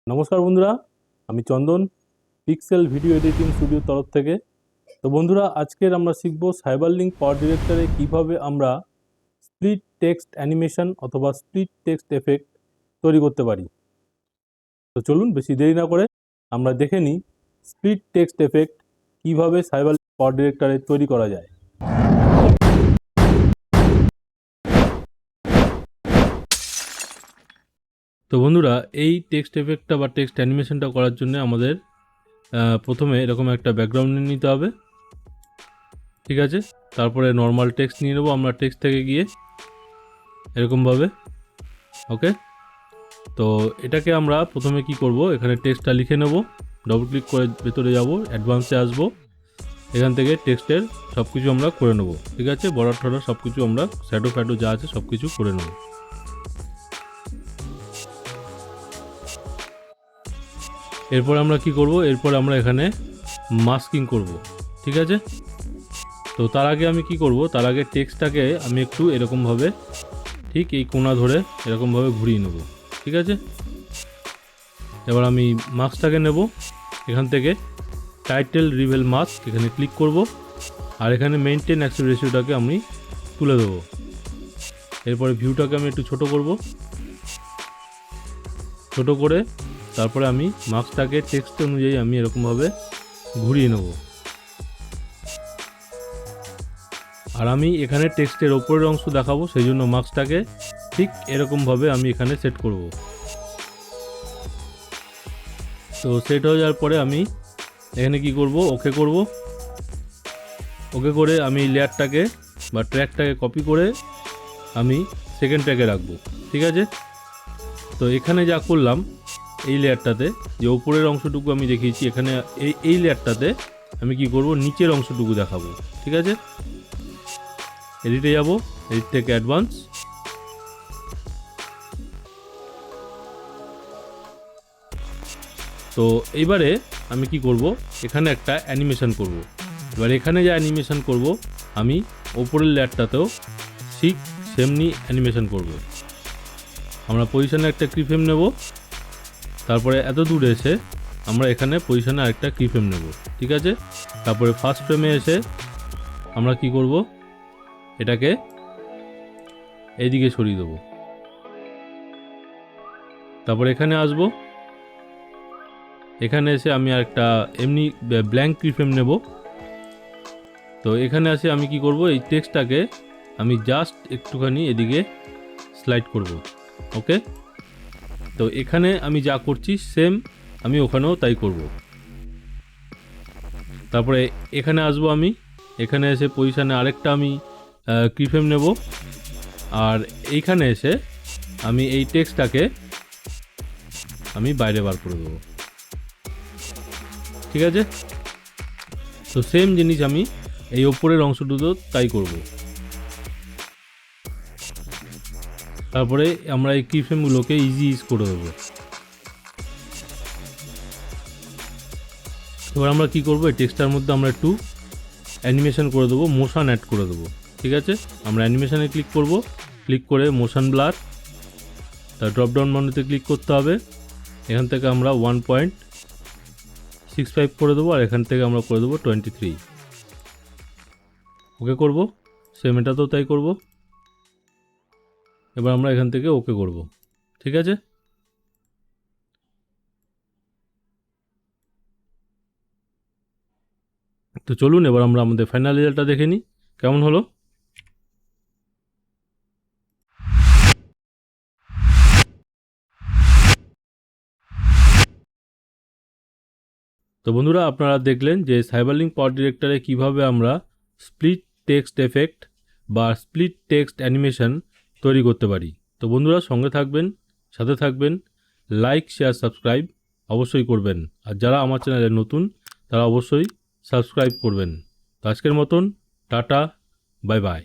নমস্কার বন্ধুরা, আমি চন্দন, পিক্সেল ভিডিও এডিটিং স্টুডিওর তরফ থেকে। তো বন্ধুরা, আজকের আমরা শিখব সাইবারলিংক পাওয়ার ডিরেক্টরে কিভাবে আমরা স্প্লিট টেক্সট অ্যানিমেশন অথবা স্প্লিট টেক্সট এফেক্ট তৈরি করতে পারি। তো চলুন বেশি দেরি না করে আমরা দেখে নিই স্প্লিট টেক্সট এফেক্ট কিভাবে সাইবারলিংক পাওয়ার ডিরেক্টরে তৈরি করা যায়। তো বন্ধুরা, এই টেক্সট এফেক্টটা বা টেক্সট অ্যানিমেশনটা করার জন্য আমাদের প্রথমে এরকম একটা ব্যাকগ্রাউন্ড নিয়ে নিতে হবে, ঠিক আছে। তারপরে নর্মাল টেক্সট নিয়ে নেবো আমরা টেক্সট থেকে গিয়ে এরকমভাবে, ওকে। তো এটাকে আমরা প্রথমে কি করব, এখানে টেক্সটটা লিখে নেব, ডবল ক্লিক করে ভেতরে যাব, অ্যাডভান্সে আসব, এখান থেকে টেক্সটের সব কিছু আমরা করে নেব, ঠিক আছে। বর্ডার টর্ডার সব কিছু আমরা শ্যাডো ফ্যাডো যা আছে সব কিছু করে নেব। এরপর আমরা কি করব, এরপর আমরা এখানে মাস্কিং করব, ঠিক আছে। তো তার আগে আমি কি করব, তার আগে টেক্সটটাকে আমি একটু এরকমভাবে ঠিক এই কোণা ধরে এরকমভাবে ঘুরিয়ে নেব, ঠিক আছে। এবার আমি মাস্কটাকে নেব, এখান থেকে টাইটেল রিভেল মাস্ক এখানে ক্লিক করব, আর এখানে মেইনটেন অ্যাসপেক্ট রেশিওটাকে আমি তুলে দেবো। এরপরে ভিউটাকে আমি একটু ছোট করব, ছোট করে তারপরে আমি মাস্কটাকে টেক্সট অনুযায়ী আমি এরকমভাবে ঘুরিয়ে নেব। আর আমি এখানে টেক্সটের ওপরের অংশ দেখাবো, সেই জন্য মাস্কটাকে ঠিক এরকমভাবে আমি এখানে সেট করব। তো সেট হয়ে যাওয়ার পরে আমি এখানে কি করব, ওকে করব। ওকে করে আমি লেয়ারটাকে বা ট্র্যাকটাকে কপি করে আমি সেকেন্ড ট্র্যাকে রাখবো, ঠিক আছে। তো এখানে যা করলাম এই লেয়ারটাতে যে ওপরের অংশটুকু আমি দেখিয়েছি, এখানে এই লেয়ারটাতে আমি কি করব, নিচের অংশটুকু দেখাবো, ঠিক আছে। এডিটে যাব, এডিট থেকে অ্যাডভান্স, তো এইবারে আমি কি করব, এখানে একটা অ্যানিমেশন করব। এবার এখানে যে অ্যানিমেশন করব আমি ওপরের লেয়ারটাতেও ঠিক সেমনি অ্যানিমেশন করব। আমরা পজিশনে একটা কিফ্রেম নেব, তারপরে এত দূরে এসে আমরা এখানে পজিশনে আরেকটা কিফ্রেম নেব, ঠিক আছে। তারপরে ফার্স্ট ফ্রেমে এসে আমরা কি করব, এটাকে এইদিকে সরিয়ে দেবো। তারপর এখানে আসব, এখানে এসে আমি আরেকটা এমনি ব্ল্যাঙ্ক কিফ্রেম নেব। তো এখানে এসে আমি কি করব, এই টেক্সটটাকে আমি জাস্ট একটুখানি এদিকে স্লাইড করব, ওকে। তো এখানে আমি যা করছি সেম আমি ওখানেও তাই করব। তারপরে এখানে আসবো, আমি এখানে এসে পজিশানে আরেকটা আমি কিফ্রেম নেব, আর এইখানে এসে আমি এই টেক্সটটাকে আমি বাইরে বার করে দেবো, ঠিক আছে। তো সেম জিনিস আমি এই ওপরের অংশটুকু তাই করব। তারপরে আমরা এই কিফ্রেমগুলোকে ইজ করে দেবো। এবার আমরা কি করব, এই টেক্সটার মধ্যে আমরা একটু অ্যানিমেশন করে দেবো, মোশন অ্যাড করে দেবো, ঠিক আছে। আমরা অ্যানিমেশনে ক্লিক করব, ক্লিক করে মোশন ব্লার, তার ড্রপডাউন মেনুতে ক্লিক করতে হবে। এখান থেকে আমরা 1.65 করে দেবো, আর এখান থেকে আমরা করে দেবো 23, ওকে করব। সেম এটাতেও তাই করব। এবার আমরা এখান থেকে ওকে করব, ঠিক আছে। তো চলুন এবার আমরা আমাদের ফাইনাল রেজাল্টটা দেখে নিই কেমন হলো। তো বন্ধুরা, আপনারা দেখলেন যে সাইবারলিংক পাওয়ার ডিরেক্টরে কিভাবে আমরা স্প্লিট টেক্সট এফেক্ট বা স্প্লিট টেক্সট অ্যানিমেশন তৈরি করতে পারি। তো বন্ধুরা, সঙ্গে থাকবেন, সাথে থাকবেন, লাইক শেয়ার সাবস্ক্রাইব অবশ্যই করবেন। আর যারা আমার চ্যানেলে নতুন তারা অবশ্যই সাবস্ক্রাইব করবেন। তো আজকের মতন টাটা, বাই বাই।